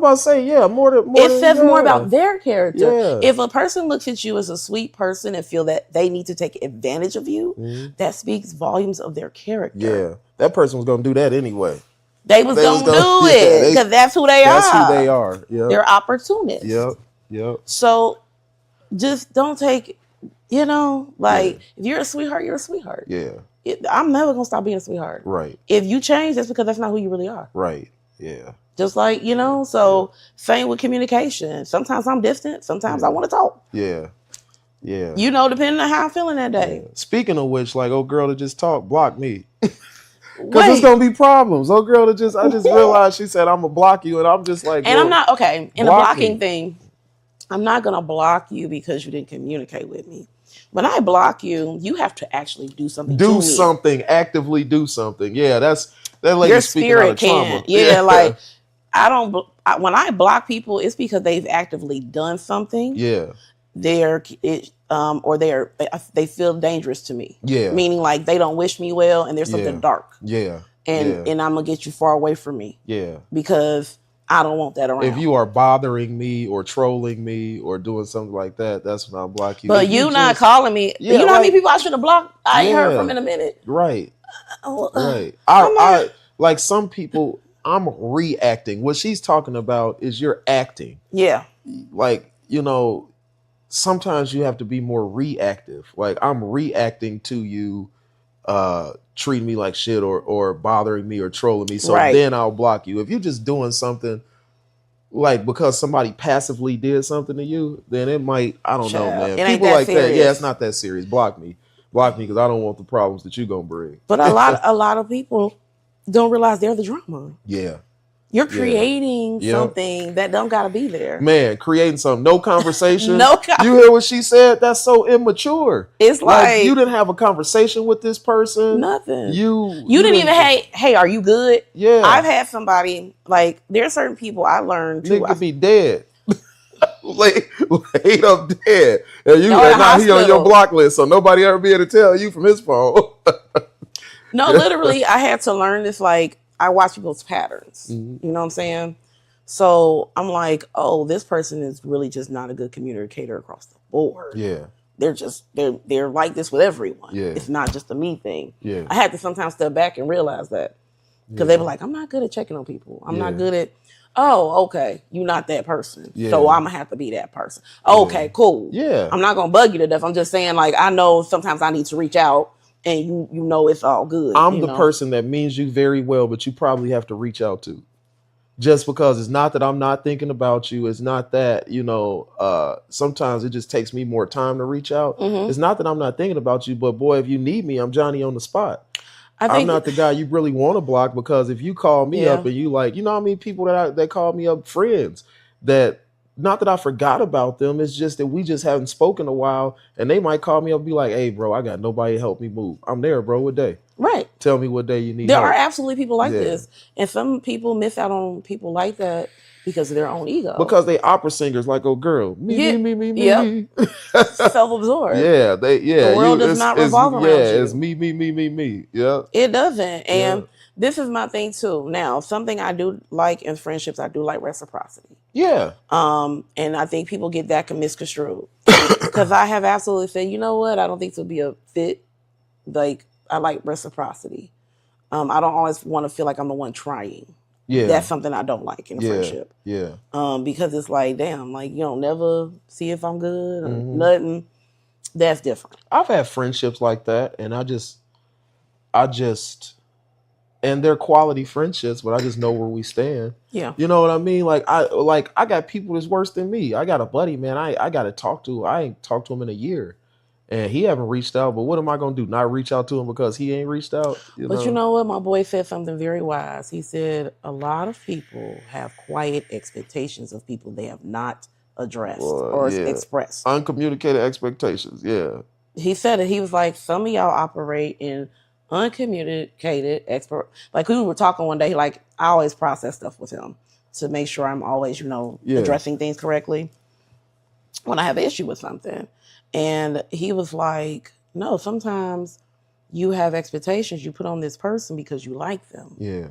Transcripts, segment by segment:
about to say, yeah, more It than, says yeah. more about their character. Yeah. If a person looks at you as a sweet person and feel that they need to take advantage of you, that speaks volumes of their character. Yeah, that person was gonna do that anyway. They was gonna do it because that's who they are. That's who they are. Yep. They're opportunists. Yep. So just don't take, if you're a sweetheart, you're a sweetheart. Yeah. I'm never going to stop being a sweetheart. Right. If you change, that's because that's not who you really are. Right. Yeah. Just like, same with communication. Sometimes I'm distant. Sometimes I want to talk. Yeah. Yeah. Depending on how I'm feeling that day. Yeah. Speaking of which, like, old girl that just talked, block me. Because there's going to be problems. Old girl that I just realized she said, I'm going to block you. And I'm just like, and I'm not, okay, in the blocking thing, I'm not going to block you because you didn't communicate with me. When I block you, you have to actually do something. Do something. Actively do something. Yeah, that lady your speaking spirit out of trauma. Yeah, like when I block people, it's because they've actively done something. Yeah. They feel dangerous to me. Yeah. Meaning like they don't wish me well and there's something dark. Yeah. And I'm gonna get you far away from me. Yeah. Because I don't want that around. If you are bothering me or trolling me or doing something like that, that's when I'll block you. But you not calling me. Yeah, you know how many people I should have blocked? I ain't heard from in a minute. Right. Right. I like some people, I'm reacting. What she's talking about is you're acting. Yeah. Like, sometimes you have to be more reactive. Like I'm reacting to you treating me like shit or bothering me or trolling me. So then I'll block you. If you're just doing something like because somebody passively did something to you, then it might, I don't know, man. People like that, yeah, it's not that serious. Block me because I don't want the problems that you're gonna bring. But a lot of people don't realize they're the drama. Yeah. You're creating something that don't gotta be there. Man, creating something. No conversation. You hear what she said? That's so immature. It's like you didn't have a conversation with this person. Nothing. You didn't even, hey, are you good? Yeah. I've had somebody, like, there are certain people I learned too. Nigga be dead. laid up dead. And now he on your block list, so nobody ever be able to tell you from his phone. No, literally, I had to learn this, like, I watch people's patterns. Mm-hmm. You know what I'm saying? So I'm like, oh, this person is really just not a good communicator across the board. Yeah. They're like this with everyone. Yeah. It's not just a me thing. Yeah. I had to sometimes step back and realize that. Because they were like, I'm not good at checking on people. I'm not good at, okay, you're not that person. Yeah. So I'm going to have to be that person. Okay, cool. Yeah. I'm not going to bug you to death. I'm just saying, like, I know sometimes I need to reach out. And you know it's all good. I'm the person that means you very well, but you probably have to reach out to. Just because it's not that I'm not thinking about you. It's not that, sometimes it just takes me more time to reach out. Mm-hmm. It's not that I'm not thinking about you, but boy, if you need me, I'm Johnny on the spot. I'm not the guy you really want to block because if you call me up and you like, how many people that call me up, friends, that not that I forgot about them. It's just that we just haven't spoken a while and they might call me up and be like, hey, bro, I got nobody to help me move. I'm there, bro. What day? Right. Tell me what day you need There help. are absolutely people like this. And some people miss out on people like that because of their own ego. Because they opera singers like, oh, girl. Me. Self-absorbed. Yeah. The world does not revolve around you. Yeah, it's me. Yeah. It doesn't. And this is my thing too. Now, something I do like in friendships, I do like reciprocity. Yeah. And I think people get that misconstrued. Because I have absolutely said, you know what? I don't think this will be a fit. Like, I like reciprocity. I don't always want to feel like I'm the one trying. Yeah. That's something I don't like in a friendship. Yeah. Because it's like, damn, like, you don't never see if I'm good or nothing. That's different. I've had friendships like that, and I just and they're quality friendships, but I just know where we stand. Yeah. You know what I mean? I got people that's worse than me. I got a buddy, man, I got to talk to. I ain't talked to him in a year. And he haven't reached out, but what am I going to do? Not reach out to him because he ain't reached out? You know what? My boy said something very wise. He said, a lot of people have quiet expectations of people they have not addressed or expressed. Uncommunicated expectations, yeah. He said it. He was like, some of y'all operate in uncommunicated like we were talking one day, like I always process stuff with him to make sure I'm always, addressing things correctly when I have an issue with something. And he was like, no, sometimes you have expectations you put on this person because you like them. Yeah.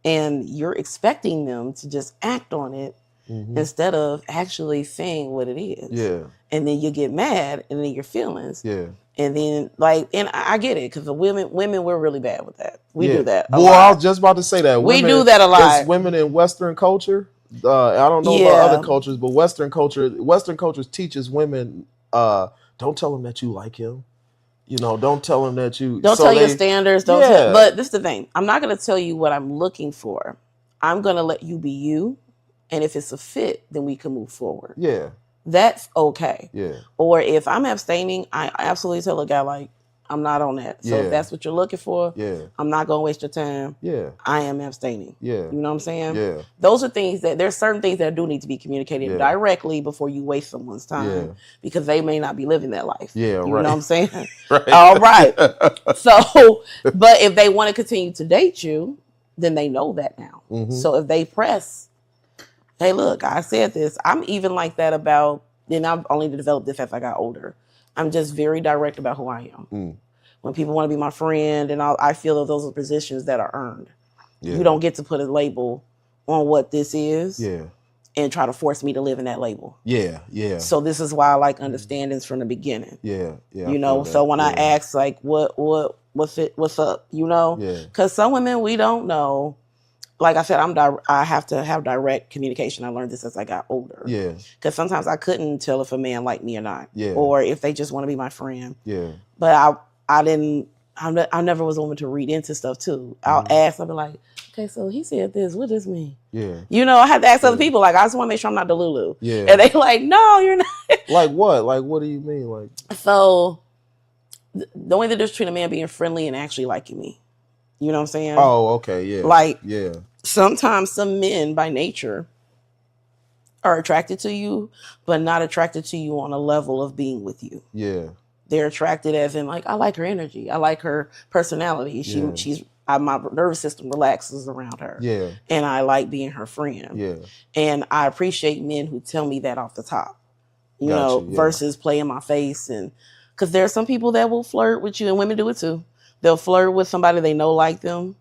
And you're expecting them to just act on it instead of actually saying what it is. Yeah. And then you get mad and then your feelings. Yeah. And then and I get it because the women, we're really bad with that. We do that. Boy, I was just about to say that. We do that a lot. As women in Western culture, I don't know about other cultures, but Western cultures teaches women, don't tell him that you like him. Don't tell him that you... Don't tell your standards. But this is the thing. I'm not going to tell you what I'm looking for. I'm going to let you be you. And if it's a fit, then we can move forward. Yeah. That's okay. Yeah. Or if I'm abstaining, I absolutely tell a guy, like, I'm not on that. So if that's what you're looking for, I'm not going to waste your time. Yeah. I am abstaining. Yeah. You know what I'm saying? Yeah. Those are things there's certain things that do need to be communicated directly before you waste someone's time because they may not be living that life. Yeah, you know what I'm saying? Right. All right. So, but if they want to continue to date you, then they know that now. So if they press, hey, look, I said this. I'm even like that about, and I've only developed this as I got older. I'm just very direct about who I am. When people want to be my friend, and I feel that those are positions that are earned. Yeah. You don't get to put a label on what this is and try to force me to live in that label. Yeah, yeah. So this is why I like understandings from the beginning. Yeah, yeah. So when I ask, like, what's up, because some women, we don't know. Like I said, I have to have direct communication. I learned this as I got older. Yeah. Because sometimes I couldn't tell if a man liked me or not. Yeah. Or if they just want to be my friend. Yeah. But I never was a woman to read into stuff too. I'll ask, I'll be like, okay, so he said this, what does this mean? Yeah. I have to ask other people, like, I just want to make sure I'm not the Lulu. Yeah. And they like, no, you're not. Like what? Like, what do you mean? Like, so the only difference between a man being friendly and actually liking me. You know what I'm saying? Oh, okay, yeah. Like, sometimes some men by nature are attracted to you, but not attracted to you on a level of being with you. Yeah. They're attracted as in, like, I like her energy. I like her personality. My nervous system relaxes around her. Yeah. And I like being her friend. Yeah. And I appreciate men who tell me that off the top, versus play in my face. And because there are some people that will flirt with you, and women do it too. They'll flirt with somebody they know like them,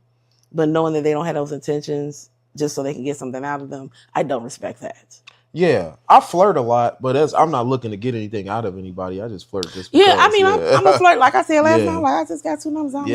but knowing that they don't have those intentions just so they can get something out of them. I don't respect that. Yeah, I flirt a lot, but I'm not looking to get anything out of anybody. I just flirt just because. Yeah, I mean, I'm a flirt. Like I said last night, like, I just got 2 numbers on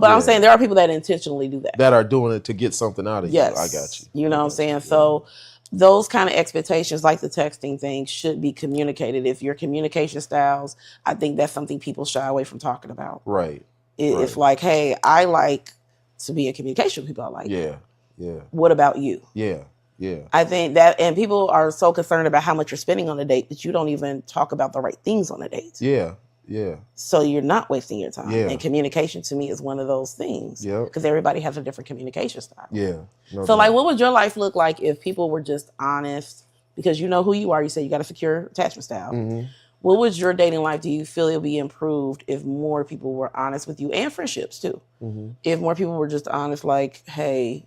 but I'm saying there are people that intentionally do that. That are doing it to get something out of you. Yes. I got you. You know what I'm saying? So those kind of expectations, like the texting thing, should be communicated. If your communication styles, I think that's something people shy away from talking about. Right. It's like, hey, I like to be in communication with people I like. Yeah. Yeah. What about you? Yeah. Yeah. I think that, and people are so concerned about how much you're spending on a date that you don't even talk about the right things on a date. Yeah. Yeah. So you're not wasting your time. Yeah. And communication to me is one of those things. Yeah. Because everybody has a different communication style. Yeah. No so, like, what would your life look like if people were just honest? Because you know who you are. You say you got a secure attachment style. Mm-hmm. What was your dating life? Do you feel it'll be improved if more people were honest with you, and friendships too? Mm-hmm. If more people were just honest, like, hey,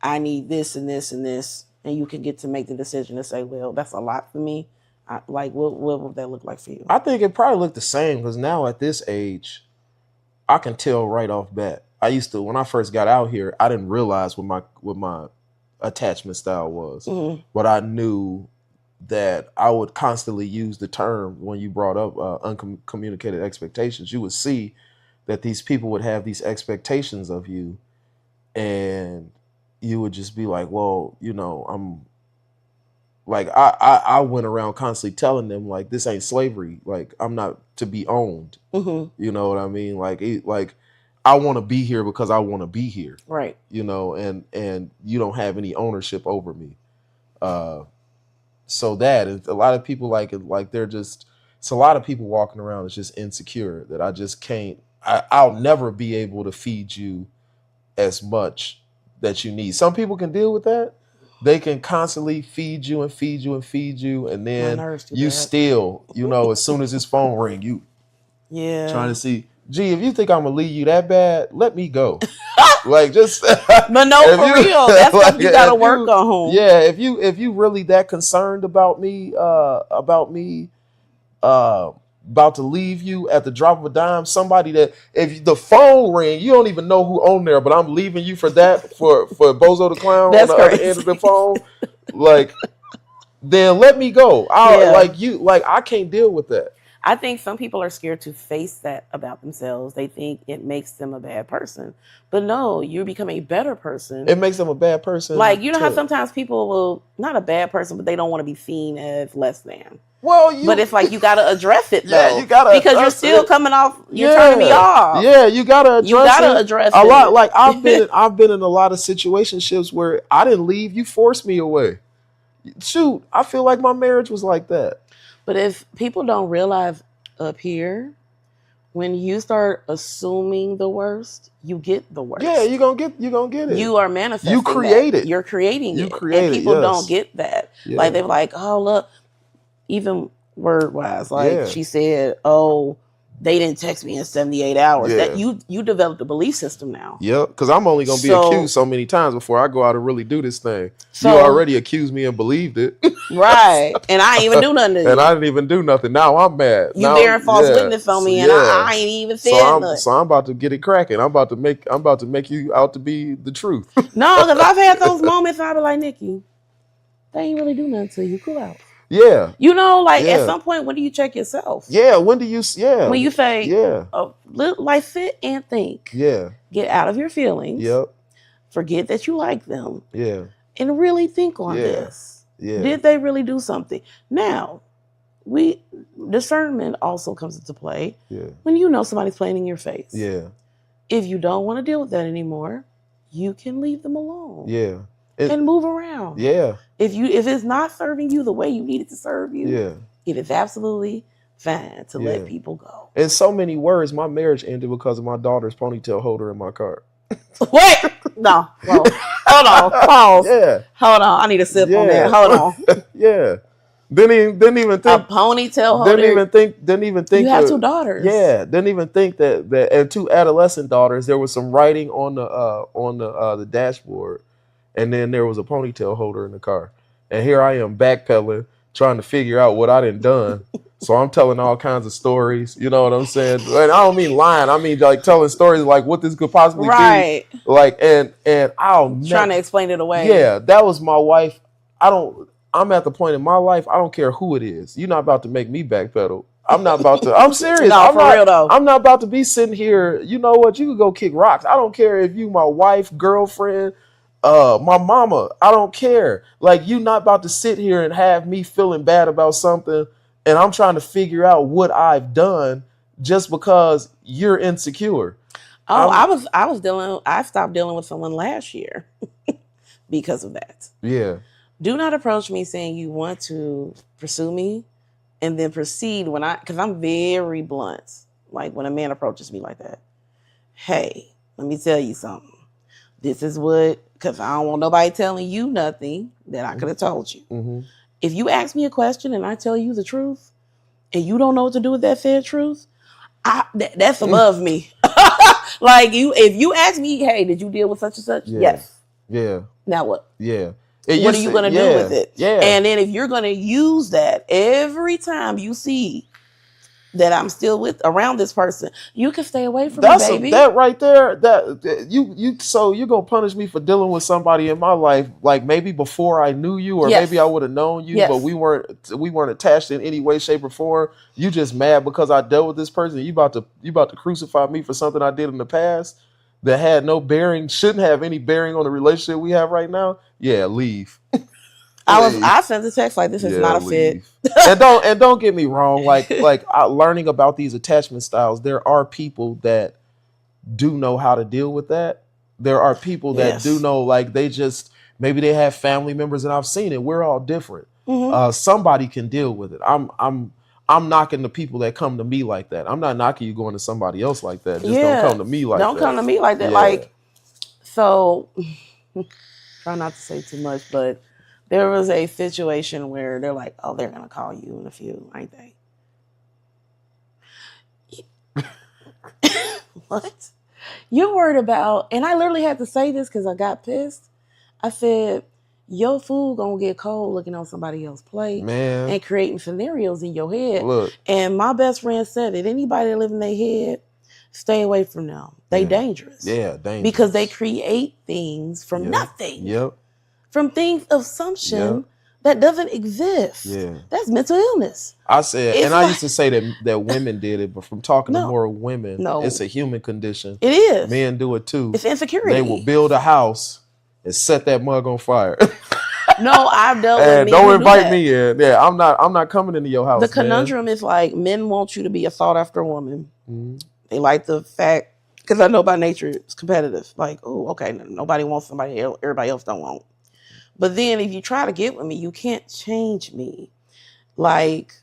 I need this and this and this, and you can get to make the decision to say, well, that's a lot for me. What would that look like for you? I think it probably looked the same, because now at this age, I can tell right off bat. I used to, when I first got out here, I didn't realize what my attachment style was, mm-hmm. but I knew that I would constantly use the term when you brought up uncommunicated expectations. You would see that these people would have these expectations of you, and you would just be like, well, I'm like, I went around constantly telling them, like, this ain't slavery. Like, I'm not to be owned. Mm-hmm. You know what I mean? Like I want to be here because I want to be here. Right. And you don't have any ownership over me. So that, and a lot of people like it's a lot of people walking around that's just insecure, that I just can't, I'll never be able to feed you as much that you need. Some people can deal with that. They can constantly feed you and feed you and feed you, and then you still, as soon as his phone ring, you trying to see, gee, if you think I'm gonna leave you that bad, let me go. Like, just but no, for real, that's like, what you gotta work on. Yeah, if you really that concerned about me about to leave you at the drop of a dime. Somebody that if the phone ring, you don't even know who on there, but I'm leaving you for that for Bozo the Clown That's on the crazy. other end of the phone. Like, then let me go. I can't deal with that. I think some people are scared to face that about themselves. They think it makes them a bad person. But no, you become a better person. It makes them a bad person. Like, you know how sometimes people will, not a bad person, but they don't want to be seen as less than. Well, but it's like you got to address it, though. Yeah, you got to. Because you're still coming off, you're turning me off. Yeah, you got to address it. You got to address it. A lot, like I've been in a lot of situationships where I didn't leave, you forced me away. Shoot, I feel like my marriage was like that. But if people don't realize up here, when you start assuming the worst, you get the worst. Yeah, you're gonna get it. You are manifesting. You create it. You're creating it. And people don't get that. Yeah. Like they're like, oh look, even word wise, like she said, oh, they didn't text me in 78 hours. That you developed a belief system now. Yep, because I'm only gonna be accused so many times before I go out and really do this thing. So, you already accused me and believed it. Right. And I ain't even do nothing to you. And I didn't even do nothing. Now I'm mad. You bearing false witness on me, and I ain't even said nothing. So I'm about to get it cracking. I'm about to make you out to be the truth. No, because I've had those moments I be like, Niki, they ain't really do nothing to you. Cool out. Yeah. You know, like at some point, when do you check yourself? Yeah. When do you? Yeah. When you say, like sit and think. Yeah. Get out of your feelings. Yep. Forget that you like them. Yeah. And really think on this. Yeah. Did they really do something? Now, discernment also comes into play. Yeah. When you know somebody's playing in your face. Yeah. If you don't want to deal with that anymore, you can leave them alone. Yeah. And move around. Yeah. If it's not serving you the way you need it to serve you, it is absolutely fine to let people go. In so many words, my marriage ended because of my daughter's ponytail holder in my car. Wait, no, whoa. Hold on, pause. Yeah, hold on. I need a sip on that. Hold on. Yeah, didn't even think a ponytail holder. Didn't even think. You have two daughters. Yeah, didn't even think that and two adolescent daughters. There was some writing on the dashboard. And then there was a ponytail holder in the car. And here I am backpedaling, trying to figure out what I done. So I'm telling all kinds of stories. You know what I'm saying? And I don't mean lying. I mean like telling stories like what this could possibly be. Like and trying to explain it away. Yeah, that was my wife. I'm at the point in my life, I don't care who it is. You're not about to make me backpedal. I'm not about to. I'm serious. No, real though. I'm not about to be sitting here. You know what? You could go kick rocks. I don't care if you my wife, girlfriend, my mama, I don't care. Like, you not about to sit here and have me feeling bad about something and I'm trying to figure out what I've done just because you're insecure. Oh, I stopped dealing with someone last year because of that. Yeah. Do not approach me saying you want to pursue me and then proceed because I'm very blunt. Like when a man approaches me like that. Hey, let me tell you something. This is because I don't want nobody telling you nothing that I could have told you. Mm-hmm. If you ask me a question and I tell you the truth and you don't know what to do with that said truth, that's above me. Like if you ask me, hey, did you deal with such and such? Yeah. Yes. Yeah. Now what? Yeah. What are you going to do with it? Yeah. And then if you're going to use that every time you see that I'm still around this person, you can stay away from me, baby. That right there, so you're gonna punish me for dealing with somebody in my life, like maybe before I knew you, or maybe I would have known you, but we weren't attached in any way, shape, or form. You just mad because I dealt with this person. You about to crucify me for something I did in the past that had no bearing, shouldn't have any bearing on the relationship we have right now. Yeah, leave. I sent a text like this is not a fit. and don't get me wrong, like learning about these attachment styles, there are people that do know how to deal with that. There are people that do know, like maybe they have family members, and I've seen it. We're all different. Mm-hmm. Somebody can deal with it. I'm knocking the people that come to me like that. I'm not knocking you going to somebody else like that. Just don't come to me like that. Don't come to me like that. Yeah. Like, so try not to say too much, but there was a situation where they're like, oh, they're going to call you in a few, ain't they? What? You're worried about, and I literally had to say this because I got pissed. I said, your food gonna get cold looking on somebody else's plate, man, and creating scenarios in your head. look. And my best friend said it. Anybody that live in their head, stay away from them. They dangerous. Yeah, dangerous. Because they create things from nothing. Yep. From things of assumption that doesn't exist. Yeah. That's mental illness. I said, it's and I used to say that women did it, but from talking to more women, it's a human condition. It is. Men do it too. It's insecurity. They will build a house and set that mug on fire. No, I've dealt with men. Don't invite me in. Yeah, I'm not coming into your house. The conundrum is like men want you to be a sought after woman. Mm-hmm. They like the fact, because I know by nature it's competitive. Like, oh, okay, nobody wants somebody else, everybody else don't want. But then if you try to get with me, you can't change me. Like,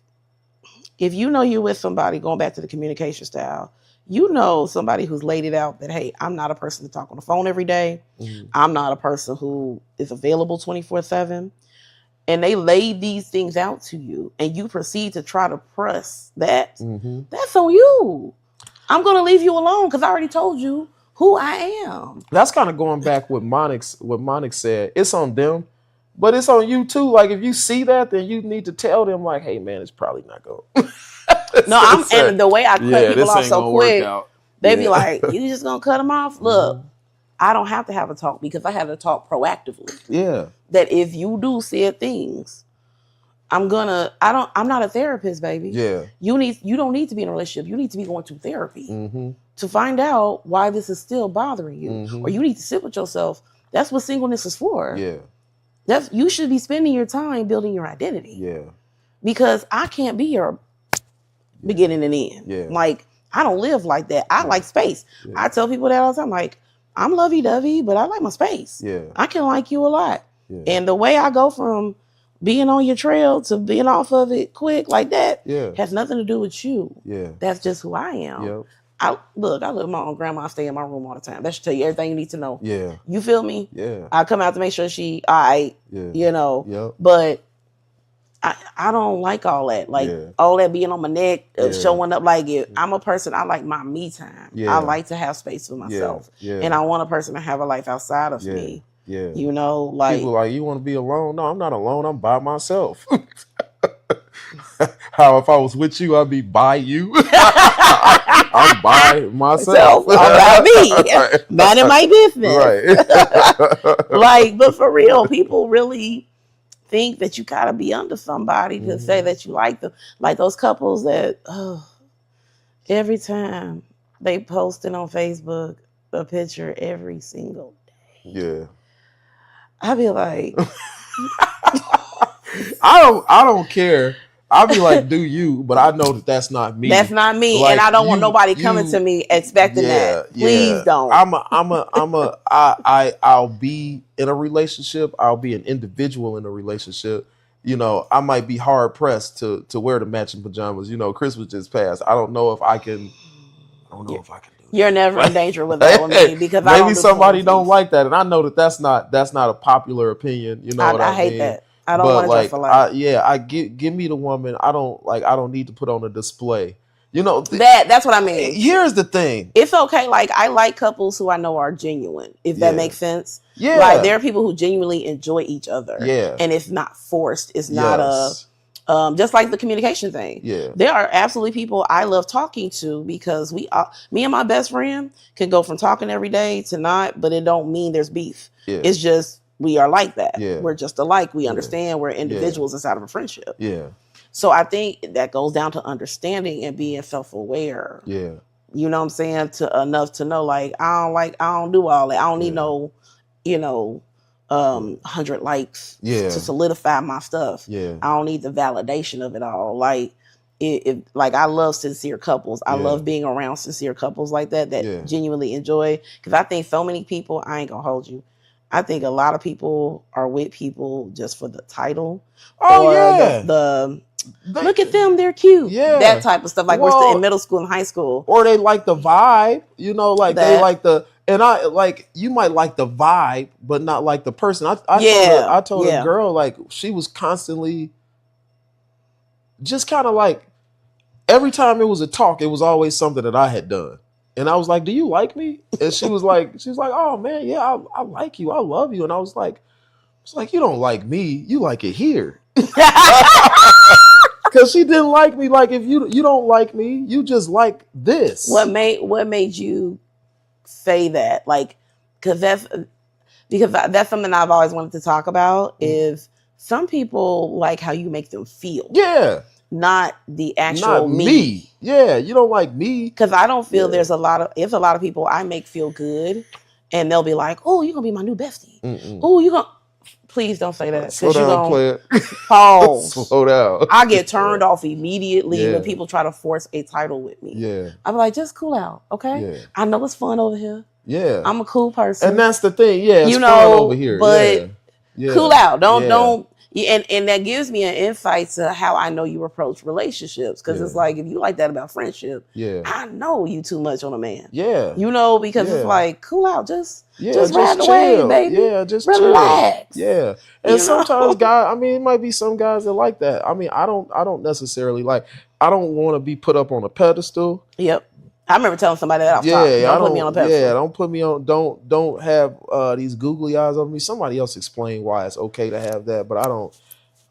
if you know you're with somebody, going back to the communication style, you know somebody who's laid it out that, hey, I'm not a person to talk on the phone every day. Mm-hmm. I'm not a person who is available 24/7. And they laid these things out to you, and you proceed to try to press that. Mm-hmm. That's on you. I'm going to leave you alone because I already told you who I am. That's kind of going back with what Monix said. It's on them, but it's on you too. Like, if you see that, then you need to tell them, like, hey man, it's probably not going. No, and the way I cut people off so quick, they be like, you just going to cut them off? Look, I don't have to have a talk because I have to talk proactively. Yeah. That if you do said things, I'm not a therapist, baby. Yeah. You don't need to be in a relationship. You need to be going to therapy to find out why this is still bothering you. Or you need to sit with yourself. That's what singleness is for. Yeah. You should be spending your time building your identity. Yeah. Because I can't be your beginning and end. Yeah. Like, I don't live like that. I like space. Yeah. I tell people that all the time. Like, I'm lovey-dovey, but I like my space. Yeah. I can like you a lot. Yeah. And the way I go from being on your trail to being off of it quick like that has nothing to do with you. Yeah. That's just who I am. Yep. I live with my own grandma. I stay in my room all the time. That should tell you everything you need to know. Yeah. You feel me? Yeah. I come out to make sure she all right, you know. Yep. But I don't like all that. Like all that being on my neck, showing up like it. I'm a person, I like my me time. Yeah. I like to have space for myself. Yeah. And I want a person to have a life outside of me. Yeah. You know, like people like, you want to be alone? No, I'm not alone. I'm by myself. How if I was with you, I'd be by you. I'm by myself. I'm by me. Minding my business. Right. Like, but for real, people really think that you gotta be under somebody to say that you like them. Like those couples that every time they posting on Facebook a picture every single day. Yeah. I'd be like, I don't care. I'll be like, do you? But I know that that's not me. That's not me, like, and I don't want nobody coming to me expecting that. Please don't. I'll be in a relationship. I'll be an individual in a relationship. You know, I might be hard pressed to wear the matching pajamas. You know, Christmas just passed. I don't know if I can. I don't know if I can. You're never in danger with that with me because maybe somebody don't like that, and I know that that's not a popular opinion. You know what I mean? I hate that. I don't want to dress alike. Give me the woman. I don't need to put on a display. You know that's what I mean. Here's the thing. It's okay. Like, I like couples who I know are genuine. If that makes sense. Yeah. Like, there are people who genuinely enjoy each other. Yeah. And it's not forced. It's not just like the communication thing. Yeah. There are absolutely people I love talking to because me and my best friend can go from talking every day to not, but it don't mean there's beef. Yeah. It's just, we are like that. Yeah. We're just alike. We understand we're individuals inside of a friendship. Yeah. So I think that goes down to understanding and being self-aware. Yeah. You know what I'm saying? Enough to know, like, I don't do all that. I don't need no, 100 likes to solidify my stuff. Yeah. I don't need the validation of it all. Like, like, I love sincere couples. I love being around sincere couples like that genuinely enjoy. Because I think so many people, I ain't gonna hold you, I think a lot of people are with people just for the title. Oh, or look at them, they're cute. Yeah. That type of stuff. Like, we're still in middle school and high school. Or they like the vibe, like they like and I like, you might like the vibe, but not like the person. I told a girl, like, she was constantly just kind of like, every time it was a talk, it was always something that I had done. And I was like, do you like me? And she was like, oh man, yeah, I like you. I love you. And I was like, It's like, you don't like me, you like it here. Because she didn't like me. Like, if you don't like me, you just like this. What made you say that? Like, because that's something I've always wanted to talk about. Is some people like how you make them feel. Yeah. Not the actual me. Yeah, you don't like me. Because I don't feel there's a lot of people I make feel good, and they'll be like, "Oh, you're gonna be my new bestie. Oh, you gonna." Please don't say that. Slow down, player. Pause. Slow down. I get turned off immediately when people try to force a title with me. Yeah. I'm like, just cool out, okay? Yeah. I know it's fun over here. Yeah. I'm a cool person. And that's the thing. Yeah, it's fun over here. But cool out. Don't. And that gives me an insight to how I know you approach relationships. Because it's like, if you like that about friendship, I know you too much on a man. Yeah. Because it's like, cool out. Just ride away, baby. Yeah, just relax. Chill. Yeah. And sometimes guys, it might be some guys that like that. I don't necessarily like, I don't want to be put up on a pedestal. Yep. I remember telling somebody that off top. Don't put me on a pedestal. Yeah, don't put me on. Don't have these googly eyes over me. Somebody else explain why it's okay to have that, but I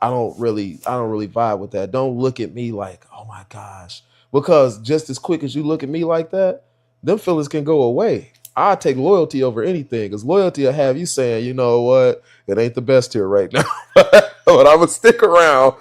don't really vibe with that. Don't look at me like, oh my gosh, because just as quick as you look at me like that, them feelings can go away. I take loyalty over anything, because loyalty will have you saying, you know what, it ain't the best here right now, but I'm gonna stick around.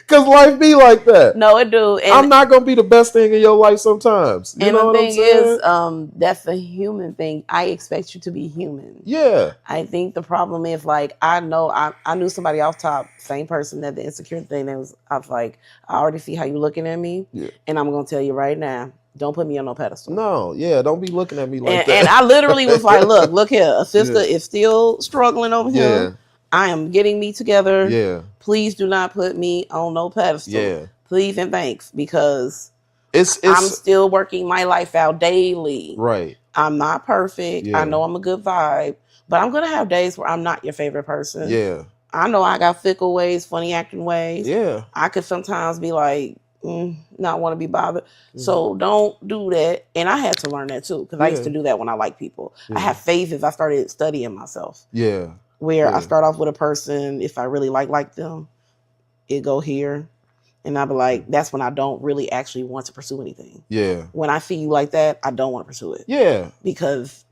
Because life be like that. No, it do. And I'm not going to be the best thing in your life sometimes. You know what I'm saying? Is, that's a human thing. I expect you to be human. Yeah. I think the problem is, like, I know I knew somebody off top, same person that the insecure thing, I was like, I already see how you looking at me. Yeah. And I'm going to tell you right now, don't put me on no pedestal. No, yeah, don't be looking at me like that. And I literally was like, look here, a sister is still struggling over here. Yeah. I am getting me together. Yeah. Please do not put me on no pedestal. Yeah. Please and thanks, because I'm still working my life out daily. Right. I'm not perfect. Yeah. I know I'm a good vibe, but I'm gonna have days where I'm not your favorite person. Yeah. I know I got fickle ways, funny acting ways. Yeah. I could sometimes be like, not want to be bothered. Mm-hmm. So don't do that. And I had to learn that too, because I used to do that when I like people. Yeah. I have phases. I started studying myself. Yeah. Where I start off with a person, if I really like them, it go here. And I'll be like, that's when I don't really actually want to pursue anything. Yeah. When I see you like that, I don't want to pursue it. Yeah. Because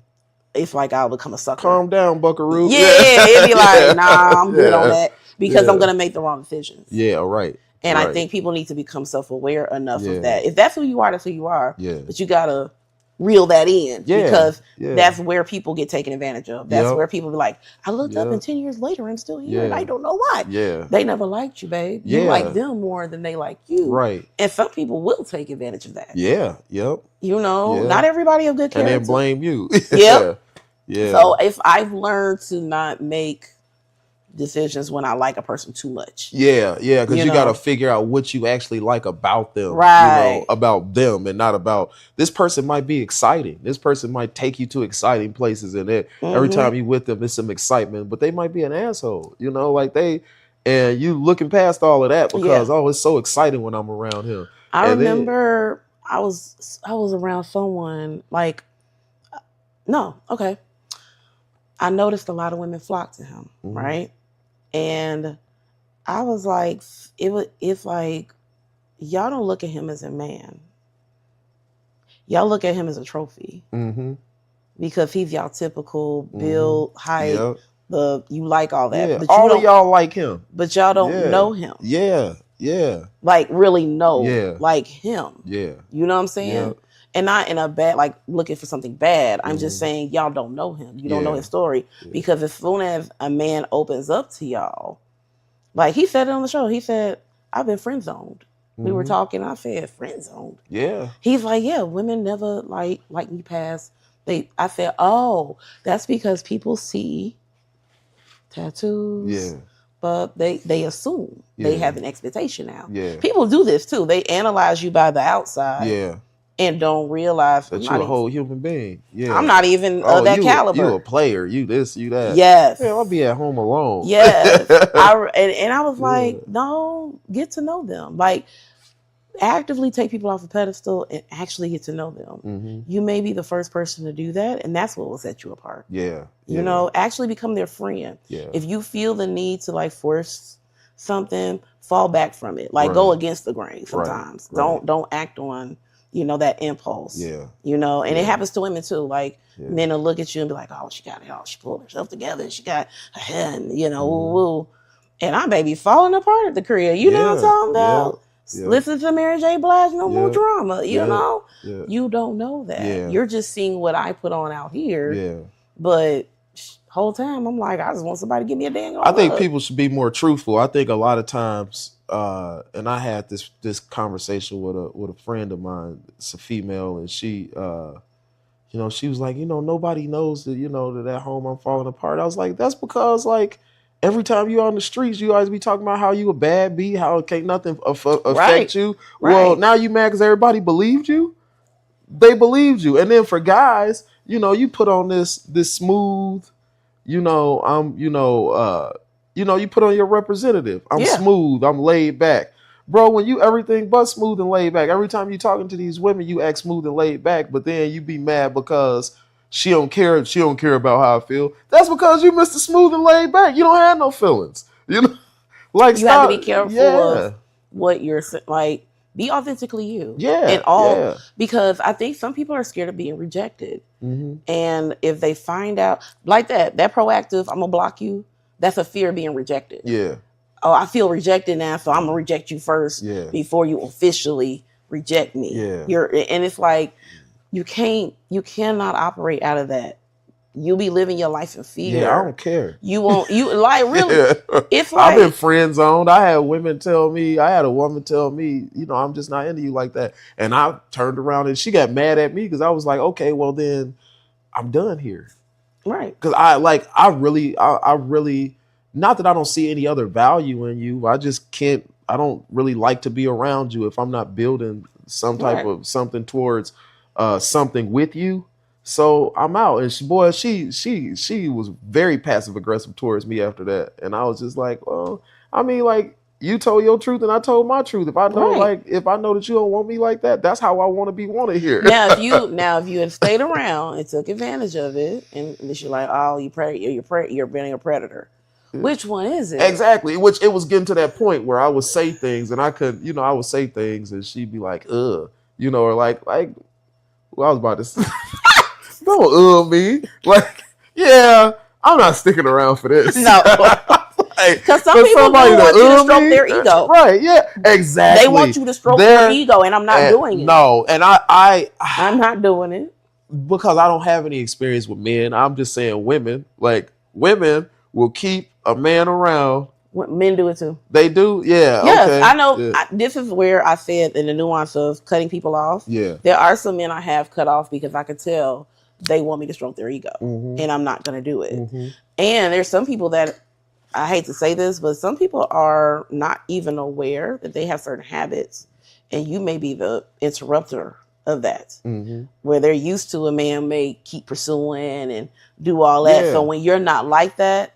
it's like I'll become a sucker. Calm down, buckaroo. Yeah, it'd be like, nah, I'm good on that. Because I'm going to make the wrong decisions. Yeah, right. And I think people need to become self-aware enough of that. If that's who you are, that's who you are. Yeah. But you got to reel that in, because that's where people get taken advantage of. That's where people be like, I looked up and 10 years later I'm still here and I don't know why. Yeah. They never liked you, babe. You like them more than they like you. Right. And some people will take advantage of that. Yeah. Yep. Not everybody have good character. And then blame you. Yep. Yeah. So if I've learned to not make decisions when I like a person too much. Yeah, yeah, because you got to figure out what you actually like about them. Right. About them, and not about, this person might be exciting. This person might take you to exciting places, and every time you with them, there's some excitement, but they might be an asshole. And you looking past all of that because, it's so exciting when I'm around him. I remember I was around someone I noticed a lot of women flock to him, right? And I was like, it's like, y'all don't look at him as a man. Y'all look at him as a trophy. Mm-hmm. Because he's y'all typical build, height, you like all that. Yeah. But all of y'all like him. But y'all don't know him. Yeah, yeah. Like, really know like him. Yeah. You know what I'm saying? Yeah. And not in a bad, like, looking for something bad. I'm just saying, y'all don't know him. You don't know his story. Yeah. Because as soon as a man opens up to y'all, like he said it on the show, he said, I've been friend zoned. We were talking, I said, friend zoned. Yeah. He's like, yeah, women never like me past. I said, oh, that's because people see tattoos. Yeah. But they assume they have an expectation now. Yeah. People do this too. They analyze you by the outside. Yeah. And don't realize that you're a whole human being. Yeah, I'm not even of that caliber. You a player. You this, you that. Yes. Yeah, I'll be at home alone. Yes. I was like, no, get to know them. Like, actively take people off a pedestal and actually get to know them. Mm-hmm. You may be the first person to do that, and that's what will set you apart. Yeah. You know, actually become their friend. Yeah. If you feel the need to like force something, fall back from it. Like go against the grain sometimes. Right. Don't act on, you know, that impulse. Yeah. You know, and it happens to women too. Like men will look at you and be like, oh, she got it all. She pulled herself together. She got a hen, you know, woo. And I'm baby falling apart at the crib. You know what I'm talking about? Yeah. Listen to Mary J. Blige, no more drama. You know? Yeah. You don't know that. Yeah. You're just seeing what I put on out here. Yeah. But whole time I'm like, I just want somebody to give me a dang on. I think people should be more truthful. I think a lot of times, and I had this conversation with a friend of mine, it's a female, and she you know, she was like, you know, nobody knows that, you know, that at home I'm falling apart. I was like, that's because like every time you're on the streets, you always be talking about how you a bad bee, how it can't nothing affect you. Right. Well, now you mad because everybody believed you. They believed you. And then for guys, you know, you put on this smooth, you know, you put on your representative. I'm smooth. I'm laid back. Bro, when you everything but smooth and laid back, every time you talking to these women, you act smooth and laid back, but then you be mad because she don't care about how I feel. That's because you Mr. Smooth and laid back. You don't have no feelings. You know, like you have to be careful of what you're like. Be authentically you. Yeah. And all because I think some people are scared of being rejected. Mm-hmm. And if they find out like that proactive, I'm gonna block you. That's a fear of being rejected. Yeah. Oh, I feel rejected now, so I'm gonna reject you first before you officially reject me. Yeah. And it's like you cannot operate out of that. You'll be living your life in fear. Yeah, I don't care. You won't. You like really? It's like I've been friend zoned. I had a woman tell me, you know, I'm just not into you like that. And I turned around and she got mad at me because I was like, okay, well then I'm done here. Right. Because I really, not that I don't see any other value in you. I just can't. I don't really like to be around you if I'm not building some type of something towards something with you. So I'm out. And she was very passive aggressive towards me after that. And I was just like, well, I mean, like, you told your truth and I told my truth. If I know if I know that you don't want me like that, that's how I want to be wanted here. Now if you had stayed around and took advantage of it, and you're like, oh, you're being a predator. Which one is it? Exactly. Which it was getting to that point where I would say things and I would say things and she'd be like, you know, or like well, I was about to say, don't me. Like, yeah, I'm not sticking around for this. No. Because some people want you to stroke their ego. Right, yeah, exactly. They want you to stroke their ego, and I'm not doing it. No, and I'm not doing it. Because I don't have any experience with men. I'm just saying women. Like, women will keep a man around. Men do it too. They do? Yeah. Yes, okay. I know. Yeah. This is where I said in the nuance of cutting people off. Yeah. There are some men I have cut off because I could tell they want me to stroke their ego. Mm-hmm. And I'm not going to do it. Mm-hmm. And there's some people that, I hate to say this, but some people are not even aware that they have certain habits. And you may be the interrupter of that. Mm-hmm. Where they're used to a man may keep pursuing and do all that. Yeah. So when you're not like that,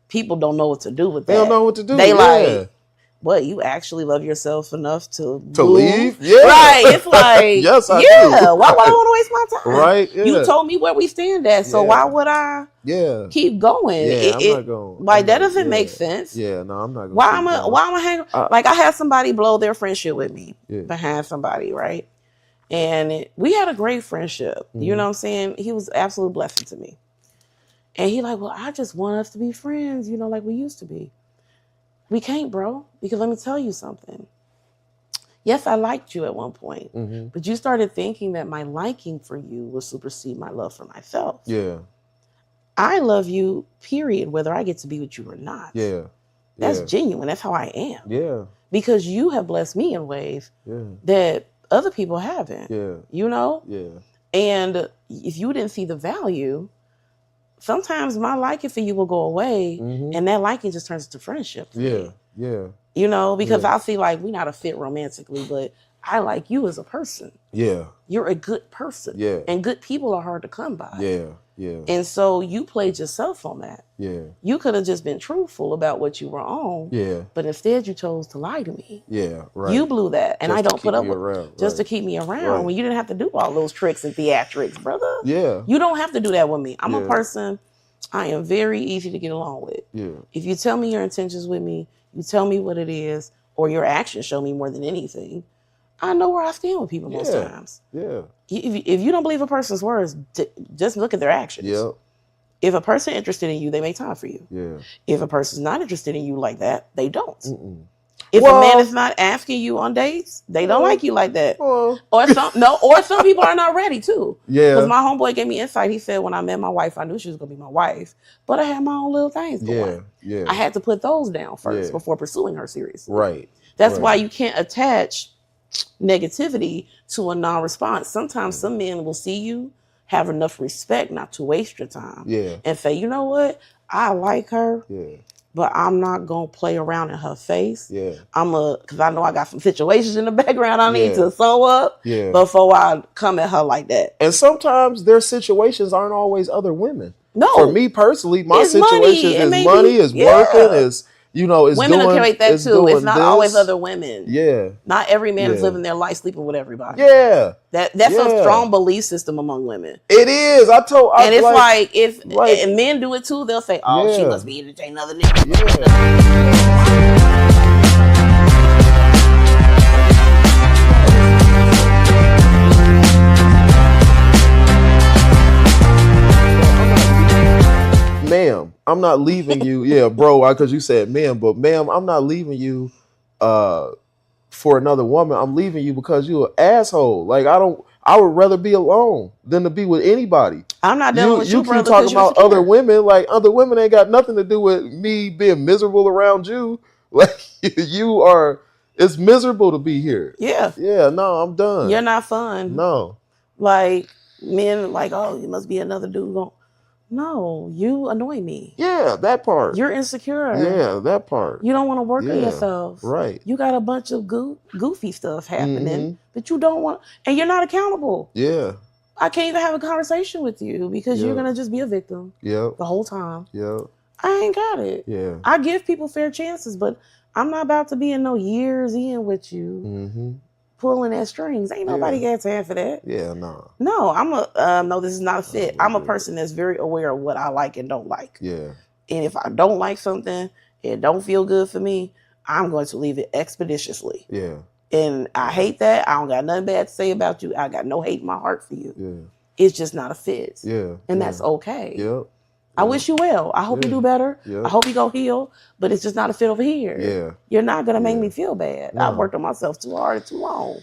people don't know what to do with that. They don't know what to do. They like, what, you actually love yourself enough to leave? Yeah. Right. It's like, yes, I do. Why would I want to waste my time? Right. Yeah. You told me where we stand at, so why would I keep going? Yeah, I'm not going. Like, that doesn't make sense. Yeah, no, I'm not going. Why am I hang? Like, I had somebody blow their friendship with me behind somebody, right? And we had a great friendship. Mm-hmm. You know what I'm saying? He was an absolute blessing to me. And he like, well, I just want us to be friends, you know, like we used to be. We can't, bro, because let me tell you something. Yes, I liked you at one point, but you started thinking that my liking for you will supersede my love for myself. Yeah. I love you, period, whether I get to be with you or not. Yeah. That's genuine. That's how I am. Yeah. Because you have blessed me in ways that other people haven't. Yeah. You know? Yeah. And if you didn't see the value, sometimes my liking for you will go away, and that liking just turns into friendship. Yeah, yeah. You know, because I feel like we're not a fit romantically, but I like you as a person. Yeah. You're a good person. Yeah. And good people are hard to come by. Yeah. Yeah. And so you played yourself on that. Yeah. You could have just been truthful about what you were on. Yeah. But instead you chose to lie to me. Yeah. Right. You blew that. And just I don't put up with around. just to keep me around when you didn't have to do all those tricks and theatrics, brother. Yeah. You don't have to do that with me. I'm a person I am very easy to get along with. Yeah. If you tell me your intentions with me, you tell me what it is, or your actions show me more than anything, I know where I stand with people most times. Yeah. If you don't believe a person's words, just look at their actions. Yep. If a person interested in you, they make time for you. Yeah. If a person's not interested in you like that, they don't. Mm-mm. If a man is not asking you on dates, they don't like you like that. Or some people are not ready too. Yeah. Because my homeboy gave me insight. He said when I met my wife, I knew she was gonna be my wife, but I had my own little things going. Yeah. I had to put those down first before pursuing her seriously. Right. That's why you can't attach negativity to a non-response. Sometimes some men will see you, have enough respect not to waste your time. Yeah. And say, you know what? I like her. Yeah. But I'm not going to play around in her face. Yeah. Because I know I got some situations in the background I need to sew up before I come at her like that. And sometimes their situations aren't always other women. No. For me personally, my situation is money, is working, is, is women will create that too. It's not always other women. Yeah. Not every man is living their life sleeping with everybody. Yeah. That's a strong belief system among women. It is. And it's and men do it too, they'll say, oh, she must be entertaining other niggas. Yeah. Ma'am, I'm not leaving you. Yeah, bro, because you said ma'am, but ma'am, I'm not leaving you for another woman. I'm leaving you because you're an asshole. Like, I would rather be alone than to be with anybody. I'm not dealing with you, brother. You keep talking about other women. Like, other women ain't got nothing to do with me being miserable around you. Like, it's miserable to be here. Yeah. Yeah, no, I'm done. You're not fun. No. Like, men like, oh, you must be another dude going. No, you annoy me. Yeah, that part. You're insecure. Yeah, that part. You don't want to work on yourself. Right. You got a bunch of goofy stuff happening that you don't want, and you're not accountable. Yeah. I can't even have a conversation with you because you're going to just be a victim the whole time. Yeah. I ain't got it. Yeah. I give people fair chances, but I'm not about to be in no years in with you. Pulling at strings. Ain't nobody got time for that. Yeah, no. No, no, this is not a fit. I'm a person that's very aware of what I like and don't like. Yeah. And if I don't like something, it don't feel good for me, I'm going to leave it expeditiously. Yeah. And I hate that. I don't got nothing bad to say about you. I got no hate in my heart for you. Yeah. It's just not a fit. Yeah. And that's okay. Yep. I wish you well. I hope you do better. I hope you go heal, but it's just not a fit over here. Yeah. You're not going to make me feel bad. No. I've worked on myself too hard and too long.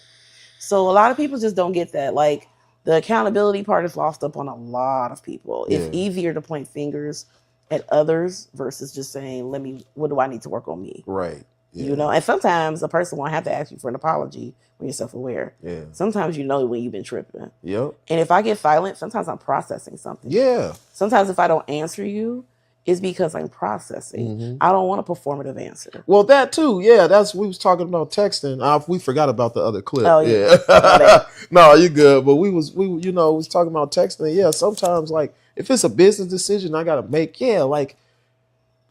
So a lot of people just don't get that. Like, the accountability part is lost up on a lot of people. Yeah. It's easier to point fingers at others versus just saying, what do I need to work on me? Right. Yeah. And sometimes a person won't have to ask you for an apology when you're self-aware. Yeah. Sometimes when you've been tripping. Yep. And if I get silent, sometimes I'm processing something. Yeah. Sometimes if I don't answer you, it's because I'm processing. I don't want a performative answer. Well, that too. Yeah, we was talking about texting. We forgot about the other clip. Oh, yeah. No, you good. But we was talking about texting. Yeah, sometimes like if it's a business decision I gotta make, like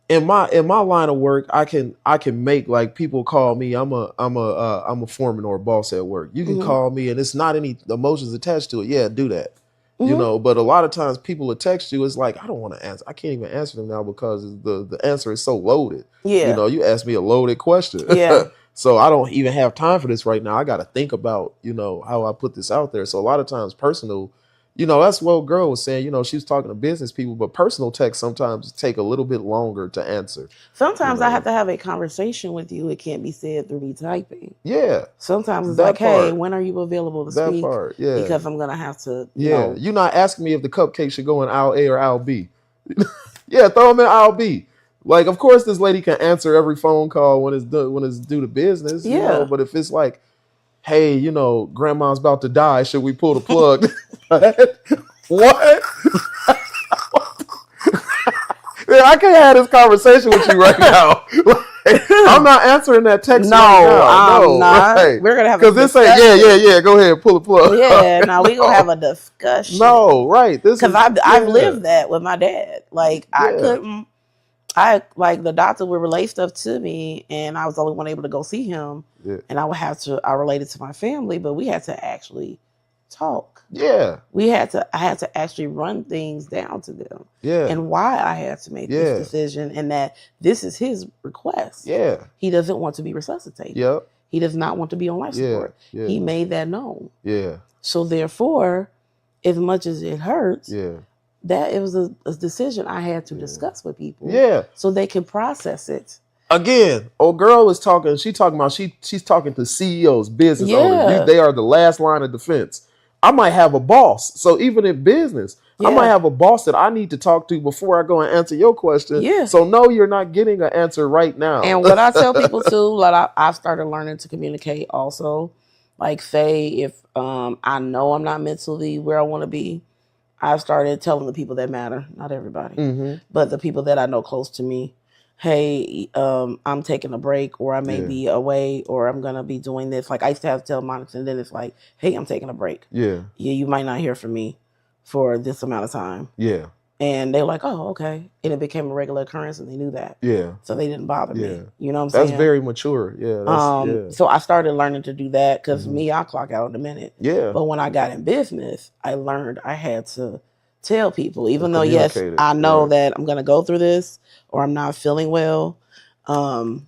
in my line of work, I can make, like, people call me. I'm a foreman or a boss at work. You can call me, and it's not any emotions attached to it. Yeah, do that. But a lot of times people will text you. It's like, I don't want to answer. I can't even answer them now because the answer is so loaded. Yeah, you asked me a loaded question. Yeah. So I don't even have time for this right now. I got to think about how I put this out there. So a lot of times personal. That's what girl was saying. She was talking to business people, but personal texts sometimes take a little bit longer to answer. Sometimes I have to have a conversation with you. It can't be said through me typing. Yeah. Sometimes it's like, hey, when are you available to speak? That part, yeah. Because I'm going to have to, Yeah, you're not asking me if the cupcake should go in aisle A or aisle B. Yeah, throw them in aisle B. Like, of course, this lady can answer every phone call when it's due to business. Yeah. But if it's like, hey, grandma's about to die, should we pull the plug? What? Yeah, I can't have this conversation with you right now. I'm not answering that text no, right now. I'm no, not. Right. We're gonna have because this ain't. Yeah. Go ahead, pull the plug. Yeah, now we gonna have a discussion. No, right. This because I've lived that with my dad. Like I couldn't. I like the doctor would relay stuff to me, and I was the only one able to go see him. Yeah. And I related to my family, but we had to actually talk. Yeah. I had to actually run things down to them. Yeah. And why I had to make this decision, and that this is his request. Yeah. He doesn't want to be resuscitated. Yep. He does not want to be on life support. Yeah. He made that known. Yeah. So therefore, as much as it hurts, yeah. that it was a decision I had to discuss with people. Yeah. So they can process it. Again, old girl is talking. She's talking to CEOs, business owners. They are the last line of defense. I might have a boss. So even in business, I might have a boss that I need to talk to before I go and answer your question. Yeah. So no, you're not getting an answer right now. And what I tell people too, like I've started learning to communicate also. Like say if I know I'm not mentally where I want to be, I've started telling the people that matter, not everybody, but the people that I know close to me, hey, I'm taking a break, or I may be away, or I'm going to be doing this. Like I used to have to tell Monica, and then it's like, hey, I'm taking a break. Yeah, you might not hear from me for this amount of time. Yeah. And they're like, oh, okay. And it became a regular occurrence, and they knew that. Yeah. So they didn't bother me. You know what I'm saying? That's very mature. Yeah. So I started learning to do that because me, I clock out in a minute. Yeah. But when I got in business, I learned I had to tell people, even though, yes, I know that I'm going to go through this or I'm not feeling well. I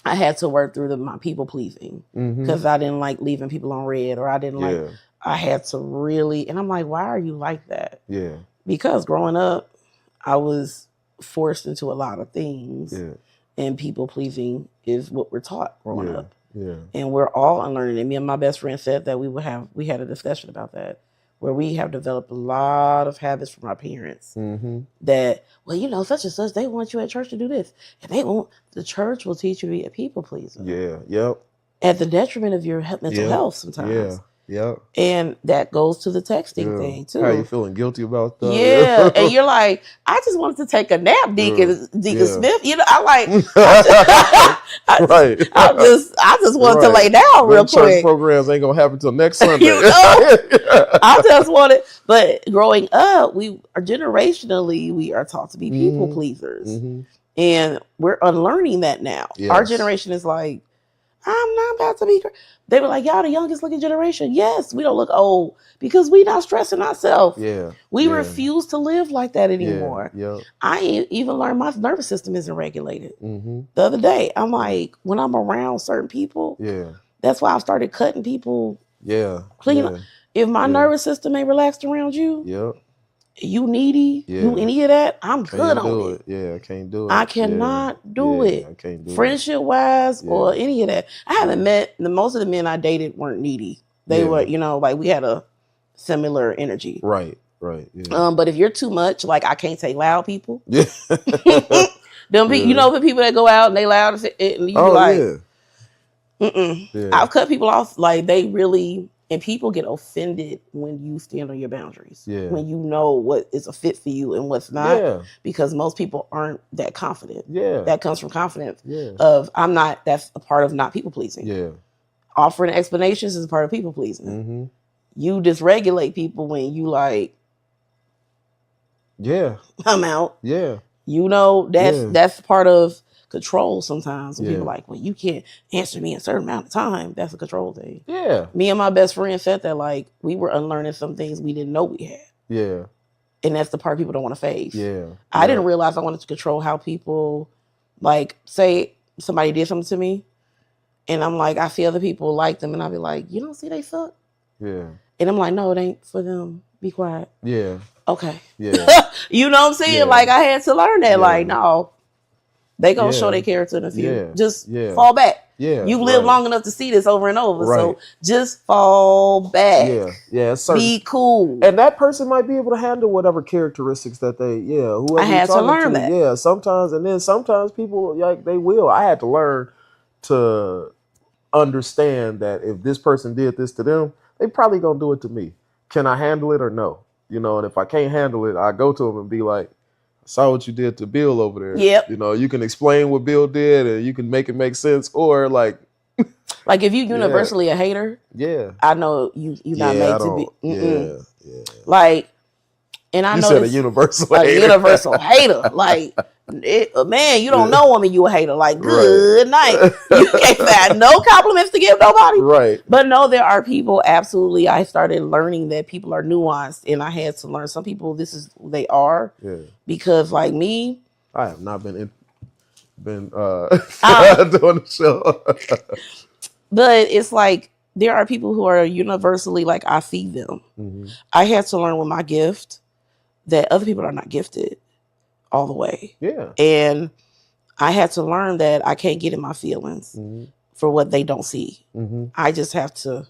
had to work through my people pleasing because I didn't like leaving people on red, or I didn't like, I had to really, and I'm like, why are you like that? Yeah. Because growing up, I was forced into a lot of things, and people pleasing is what we're taught growing up. Yeah. And we're all unlearning it. Me and my best friend said that we had a discussion about that, where we have developed a lot of habits from our parents that, well, you know, such and such, they want you at church to do this. And the church will teach you to be a people pleaser. Yeah. Yep. At the detriment of your mental health sometimes. Yeah. Yep. And that goes to the texting thing too. How you feeling guilty about that? Yeah. And you're like, I just wanted to take a nap, Deacon Smith. You know, I just wanted to lay down real quick. Church programs ain't gonna happen until next Sunday. You know? I just wanted, but growing up, we are taught to be people pleasers. And we're unlearning that now. Yes. Our generation is like, I'm not about to be. They were like, y'all the youngest looking generation. Yes, we don't look old because we not stressing ourselves. Yeah, we refuse to live like that anymore. Yeah. I even learned my nervous system isn't regulated. The other day, I'm like, when I'm around certain people, that's why I started cutting people. Yeah, clean up. If my nervous system ain't relaxed around you, you needy, do any of that, I'm good on it. Yeah, I can't do it. I cannot do it. I can't do it. Friendship wise or any of that. I haven't met, most of the men I dated weren't needy. They were, you know, like we had a similar energy. Right. Yeah. But if you're too much, like I can't take loud people. Yeah. You know the people that go out and they loud and you like, I've cut people off, like they really. And people get offended when you stand on your boundaries. Yeah. When you know what is a fit for you and what's not. Yeah. Because most people aren't that confident. Yeah. That comes from confidence that's a part of not people pleasing. Yeah. Offering explanations is a part of people pleasing. You dysregulate people when you like, I'm out. Yeah. You know, that's part of control sometimes. When people are like, well, you can't answer me in a certain amount of time. That's a control thing. Yeah. Me and my best friend said that, like, we were unlearning some things we didn't know we had. Yeah. And that's the part people don't want to face. Yeah. I didn't realize I wanted to control how people, like, say somebody did something to me, and I'm like, I see other people like them, and I'll be like, you don't see they suck? Yeah. And I'm like, no, it ain't for them. Be quiet. Yeah. Okay. Yeah. You know what I'm saying? Yeah. Like, I had to learn that. Like, no. They gonna show their character in a few. Yeah. Just fall back. Yeah, you live long enough to see this over and over. Right. So just fall back. Yeah. Be cool. And that person might be able to handle whatever characteristics that whoever I had to learn that. Yeah, sometimes people like they will. I had to learn to understand that if this person did this to them, they probably gonna do it to me. Can I handle it or no? You know, and if I can't handle it, I go to them and be like, saw what you did to Bill over there. Yep. You know, you can explain what Bill did and you can make it make sense, or like if you universally a hater, I know you not made to be. Like, and I you know said a universal hater. Universal hater. Like, man, you don't know woman, you a hater. Like, good night. You can't find no compliments to give nobody. Right. But no, there are people. Absolutely, I started learning that people are nuanced, and I had to learn some people. This is who they are. Yeah. Because like me, I have not been doing the show. But it's like there are people who are universally like I see them. Mm-hmm. I had to learn with my gift that other people are not gifted all the way. Yeah. And I had to learn that I can't get in my feelings for what they don't see. Mm-hmm. I just have to,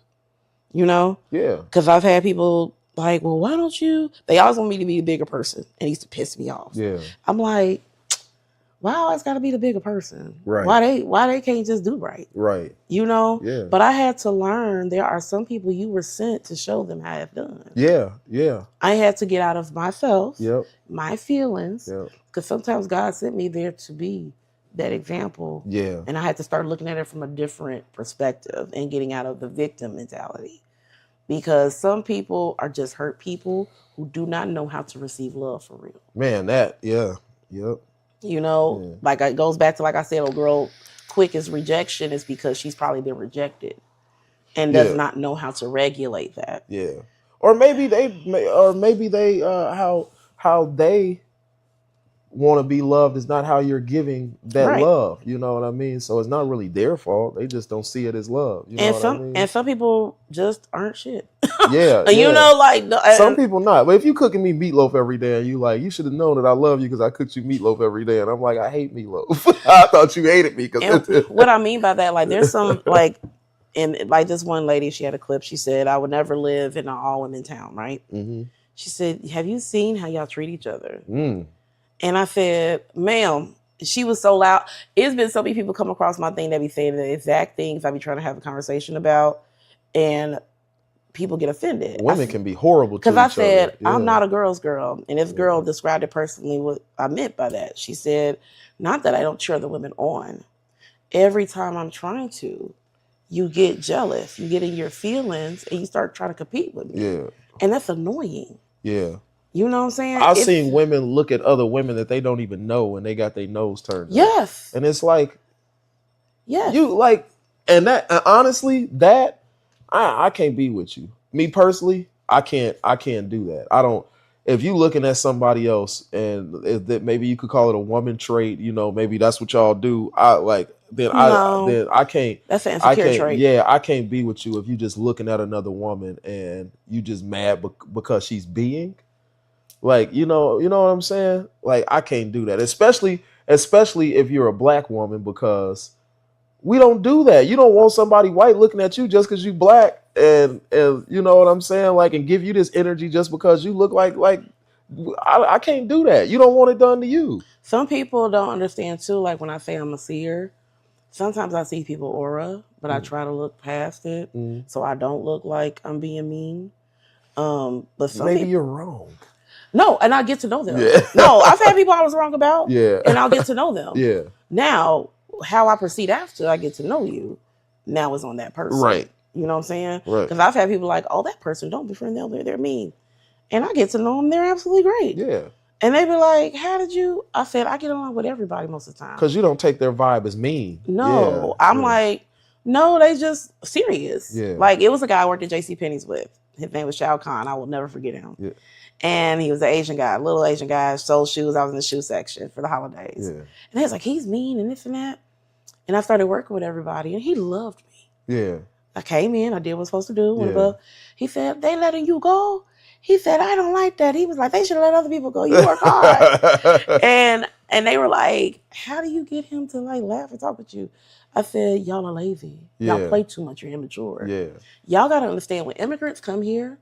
Yeah. Because I've had people like, well, why don't you? They always want me to be a bigger person. And it used to piss me off. Yeah. I'm like, why always got to be the bigger person? Right. Why they can't just do right? Right. Yeah. But I had to learn there are some people you were sent to show them how it's done. Yeah. Yeah. I had to get out of myself, my feelings, because sometimes God sent me there to be that example. Yeah. And I had to start looking at it from a different perspective and getting out of the victim mentality. Because some people are just hurt people who do not know how to receive love for real. Man, yep. Like it goes back to, like I said, a girl quickest rejection is because she's probably been rejected and does not know how to regulate that. Yeah. Or maybe they how they want to be loved is not how you're giving that love. You know what I mean? So it's not really their fault. They just don't see it as love. You know what I mean? And some people just aren't shit. Yeah. Like some people not. But if you cooking me meatloaf every day and you should have known that I love you because I cooked you meatloaf every day, and I'm like, I hate meatloaf. I thought you hated me. What I mean by that, like there's some and like this one lady, she had a clip. She said, I would never live in an all women town, right? Mm-hmm. She said, have you seen how y'all treat each other? Mm. And I said, ma'am, she was so loud. It's been so many people come across my thing that be saying the exact things I be trying to have a conversation about, and people get offended. Women can be horrible to each other. Because I said, I'm not a girl's girl. And this girl described it personally what I meant by that. She said, not that I don't cheer the women on. Every time I'm trying to, you get jealous. You get in your feelings and you start trying to compete with me. Yeah. And that's annoying. Yeah. You know what I'm saying? I've seen women look at other women that they don't even know and they got their nose turned. Yes. Up. And it's like, you like, and that honestly, that I can't be with you. Me personally, I can't do that. I don't. If you looking at somebody else and that maybe you could call it a woman trait, maybe that's what y'all do. I can't. That's an insecure trait. Yeah, I can't be with you if you just looking at another woman and you just mad because she's being. Like, you know what I'm saying? Like, I can't do that, especially if you're a black woman, because we don't do that. You don't want somebody white looking at you just because you black and you know what I'm saying? Like, and give you this energy just because you look like I can't do that. You don't want it done to you. Some people don't understand too. Like when I say I'm a seer, sometimes I see people aura, but I try to look past it so I don't look like I'm being mean. But maybe you're wrong. No, and I get to know them. Yeah. No, I've had people I was wrong about. Yeah. And I'll get to know them. Yeah. Now, how I proceed after I get to know you, now is on that person. Right. You know what I'm saying? Right. Because I've had people like, oh, that person, don't befriend them. They're mean. And I get to know them. They're absolutely great. Yeah. And they be like, how did you? I said, I get along with everybody most of the time. Because you don't take their vibe as mean. No. Yeah. I'm like, no, they just serious. Yeah. Like, it was a guy I worked at JCPenney's with. His name was Shao Khan. I will never forget him. Yeah. And he was an Asian guy, little Asian guy, sold shoes. I was in the shoe section for the holidays. Yeah. And he was like, he's mean and this and that. And I started working with everybody, and he loved me. Yeah. I came in, I did what I was supposed to do. Yeah. He said, they letting you go? He said, I don't like that. He was like, they should let other people go. You work hard. and they were like, how do you get him to like laugh and talk with you? I said, y'all are lazy. Y'all play too much. You're immature. Yeah. Y'all got to understand when immigrants come here,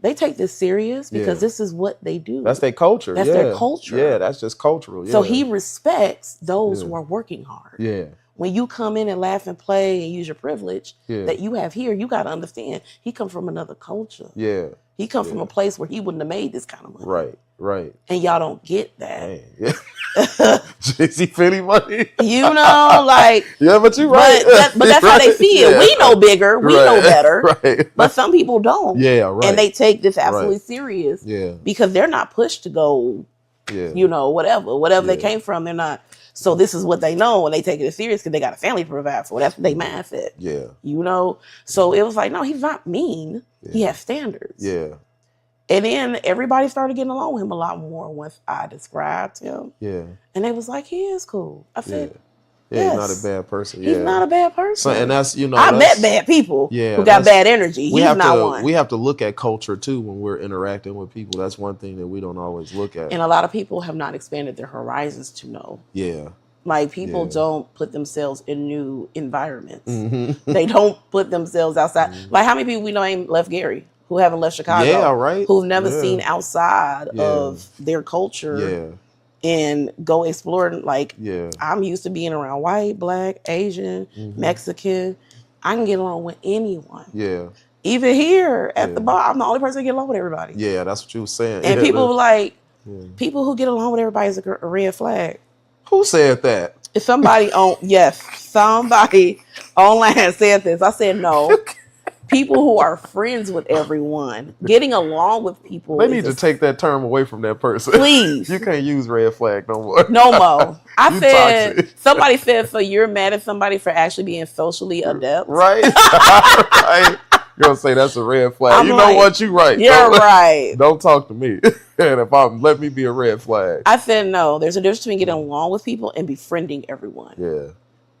they take this serious because this is what they do. That's their culture. That's their culture. Yeah, that's just cultural. Yeah. So he respects those who are working hard. Yeah. when you come in and laugh and play and use your privilege that you have here, you got to understand he come from another culture. Yeah. He come from a place where he wouldn't have made this kind of money. Right, right. And y'all don't get that. Dang, yeah. JC Penny money. You know, like. Yeah, but you're right. But that's how they feel. Yeah. We know bigger. We know better. Right. But some people don't. Yeah, right. And they take this absolutely serious. Yeah. Because they're not pushed to go, you know, whatever they came from, they're not. So this is what they know, and they take it serious because they got a family to provide for. That's their mindset. Yeah. You know? So it was like, no, he's not mean. Yeah. He has standards. Yeah. And then everybody started getting along with him a lot more once I described him. Yeah. And they was like, he is cool. I said, yeah, he's not a bad person. He's not a bad person. So, and that's, you know, I met bad people who got bad energy. He's not one. We have to look at culture too when we're interacting with people. That's one thing that we don't always look at. And a lot of people have not expanded their horizons to know. Yeah. Like people don't put themselves in new environments. Mm-hmm. They don't put themselves outside. Mm-hmm. Like how many people we know ain't left Gary, who haven't left Chicago? Yeah, right. Who've never seen outside of their culture. Yeah. And go exploring. Like I'm used to being around white, black, Asian, Mexican. I can get along with anyone. Yeah. Even here at the bar, I'm the only person that get along with everybody. Yeah, that's what you were saying. And people were like, people who get along with everybody is a red flag. Who said that? If somebody somebody online said this. I said no. People who are friends with everyone, getting along with people. They need to take that term away from that person. Please. You can't use red flag no more. No more. I said, toxic. Somebody said you're mad at somebody for actually being socially adept. Right. Right. You're going to say that's a red flag. I'm you know what? You're right. You're right. Don't talk to me. And let me be a red flag. I said no. There's a difference between getting along with people and befriending everyone. Yeah.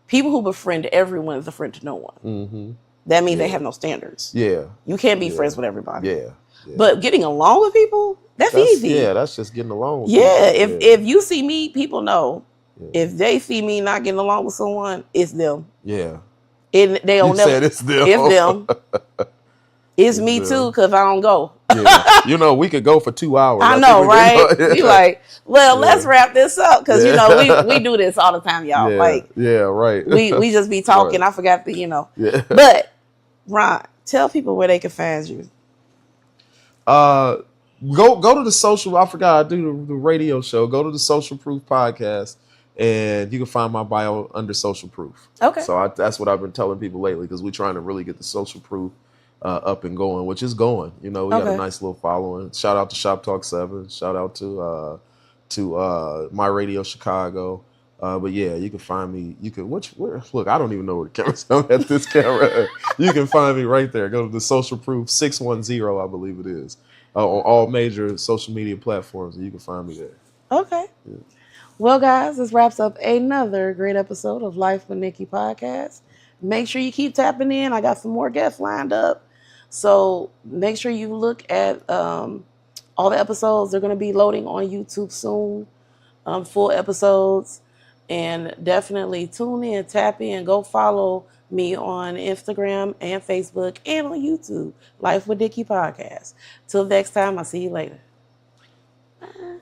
People who befriend everyone is a friend to no one. Mm-hmm. That means they have no standards. Yeah. You can't be friends with everybody. Yeah. But getting along with people, that's easy. Yeah, that's just getting along with people. If you see me, people know. Yeah. If they see me not getting along with someone, it's them. Yeah. They don't never said it's them. It's them. It's me them. Too, because I don't go. Yeah. You know, we could go for 2 hours. I know, right? We like, let's wrap this up because you know we do this all the time, y'all. Right. We just be talking. Right. I forgot the Yeah. But Ron, tell people where they can find you. Go to the social. I forgot I do the radio show. Go to the Social Proof podcast, and you can find my bio under Social Proof. Okay. So that's what I've been telling people lately because we're trying to really get the Social Proof up and going, which is going. You know, we got a nice little following. Shout out to Shoptalk 7. Shout out to My Radio Chicago. But yeah, you can find me. You can look. I don't even know where the camera's at this camera. You can find me right there. Go to the Social Proof 610, I believe it is, on all major social media platforms, and you can find me there. Okay. Yeah. Well, guys, this wraps up another great episode of Life with Niki podcast. Make sure you keep tapping in. I got some more guests lined up, so make sure you look at all the episodes. They're going to be loading on YouTube soon, full episodes. And definitely tune in, tap in, go follow me on Instagram and Facebook and on YouTube, Life with Niki podcast. Till next time, I'll see you later. Bye.